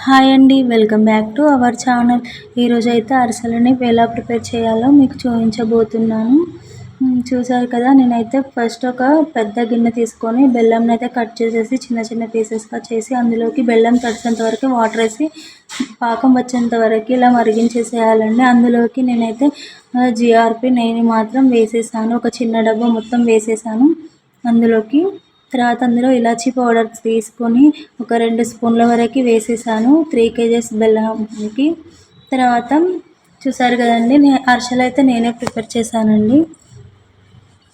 Hi అండి, welcome back to our channel. ఈరోజు అయితే అరిసెలని ఎలా ప్రిపేర్ చేయాలో మీకు చూపించబోతున్నాను. చూసారు కదా, నేనైతే ఫస్ట్ ఒక పెద్ద గిన్నె తీసుకొని బెల్లంని అయితే కట్ చేసేసి చిన్న చిన్న పీసెస్గా చేసి అందులోకి బెల్లం తడిసేంత వరకు వాటర్ వేసి పాకం వచ్చేంత వరకు ఇలా మరిగించేసేయాలండి. అందులోకి నేనైతే జిఆర్పి నెయ్యిని మాత్రం వేసేసాను. ఒక చిన్న డబ్బా మొత్తం వేసేసాను అందులోకి. తర్వాత అందులో ఇలాచీ పౌడర్ తీసుకొని ఒక 2 స్పూన్ల వరకు వేసేసాను 3 kgs బెల్లంకి. తర్వాత చూసారు కదండి, అరిసెలు అయితే నేనే ప్రిపేర్ చేశానండి.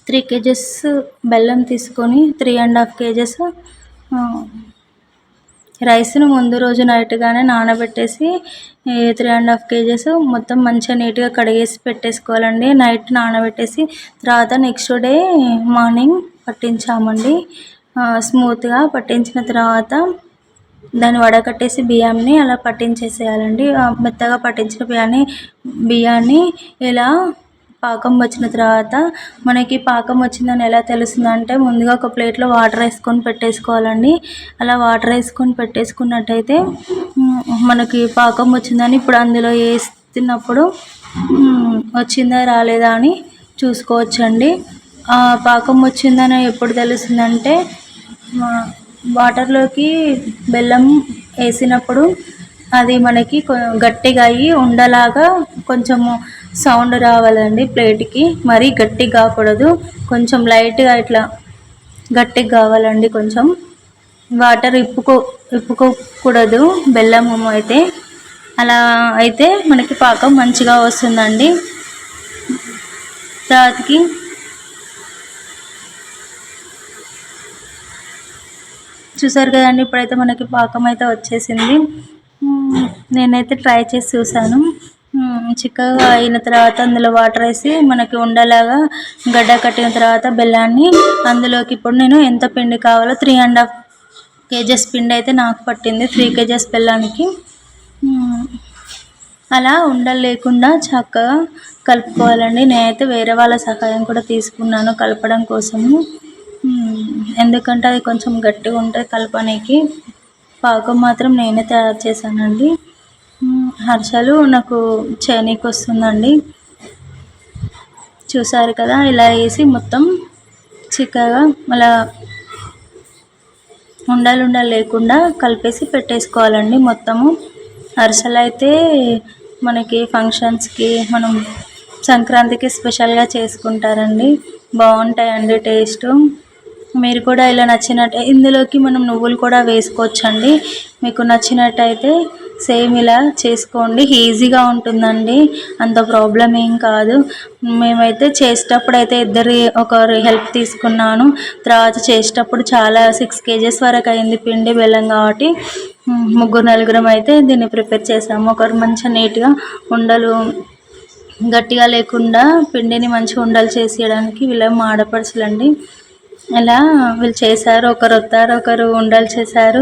3 kgs బెల్లం తీసుకొని 3.5 kgs రైస్ను ముందు రోజు నైట్గానే నానబెట్టేసి 3.5 kgs మొత్తం మంచిగా నీట్గా కడిగేసి పెట్టేసుకోవాలండి. నైట్ నానబెట్టేసి తర్వాత నెక్స్ట్ డే మార్నింగ్ పట్టించామండి. స్మూత్గా పట్టించిన తర్వాత దాన్ని వడకట్టేసి బియ్యాన్ని అలా పట్టించేసేయాలండి. మెత్తగా పట్టించిన బియ్యాన్ని ఇలా పాకం వచ్చిన తర్వాత మనకి పాకం వచ్చిందని ఎలా తెలుస్తుందంటే ముందుగా ఒక ప్లేట్లో వాటర్ వేసుకొని పెట్టేసుకోవాలండి. అలా వాటర్ వేసుకొని పెట్టేసుకున్నట్టయితే మనకి పాకం వచ్చిందని ఇప్పుడు అందులో వేస్తున్నప్పుడు వచ్చిందా రాలేదా అని చూసుకోవచ్చండి. పాకం వచ్చిందని ఎప్పుడు తెలుస్తుందంటే వాటర్లోకి బెల్లం వేసినప్పుడు అది మనకి గట్టిగా అయ్యి ఉండలాగా కొంచెము సౌండ్ రావాలండి ప్లేట్కి. మరీ గట్టిగా కాకూడదు, కొంచెం లైట్గా ఇట్లా గట్టిగా కావాలండి. కొంచెం వాటర్ ఇప్పుకోకూడదు బెల్లం అయితే. అలా అయితే మనకి పాకం మంచిగా వస్తుందండి. తర్వాతకి చూసారు కదండి, ఇప్పుడైతే మనకి పాకం అయితే వచ్చేసింది. నేనైతే ట్రై చేసి చూసాను. చిక్కగా అయిన తర్వాత అందులో వాటర్ వేసి మనకి ఉండలాగా గడ్డ కట్టిన తర్వాత బెల్లాన్ని అందులోకి ఇప్పుడు నేను ఎంత పిండి కావాలో 3.5 kgs పిండి అయితే నాకు పట్టింది 3 kgs బెల్లానికి. అలా ఉండలు లేకుండా చక్కగా కలుపుకోవాలండి. నేనైతే వేరే వాళ్ళ సహాయం కూడా తీసుకున్నాను కలపడం కోసము. ఎందుకంటే అది కొంచెం గట్టిగా ఉంటుంది కలపడానికి. పాకం మాత్రం నేనే తయారు చేశానండి. అరిసెలు నాకు చేయనీకి వస్తుందండి. చూసారు కదా, ఇలా వేసి మొత్తం చిక్కగా అలా ఉండలు లేకుండా కలిపేసి పెట్టేసుకోవాలండి మొత్తము. అరిసెలు అయితే మనకి ఫంక్షన్స్కి, మనం సంక్రాంతికి స్పెషల్గా చేసుకుంటారండి. బాగుంటాయండి టేస్ట్. మీరు కూడా ఇలా నచ్చినట్టు ఇందులోకి మనం నువ్వులు కూడా వేసుకోవచ్చండి. మీకు నచ్చినట్టయితే సేమ్ ఇలా చేసుకోండి. ఈజీగా ఉంటుందండి, అంత ప్రాబ్లం ఏం కాదు. మేమైతే చేసేటప్పుడు అయితే ఒకరి హెల్ప్ తీసుకున్నాను. తర్వాత చేసేటప్పుడు చాలా 6 kgs వరకు అయింది పిండి బెల్లం కాబట్టి 3-4 అయితే దీన్ని ప్రిపేర్ చేసాము. ఒకరు మంచిగా నీట్గా ఉండలు గట్టిగా లేకుండా పిండిని మంచిగా ఉండలు చేసేయడానికి వీళ్ళ ఆడపడుచులండి. ఇలా వీళ్ళు చేశారు. ఒకరు వస్తారు, ఒకరు ఉండలు చేశారు.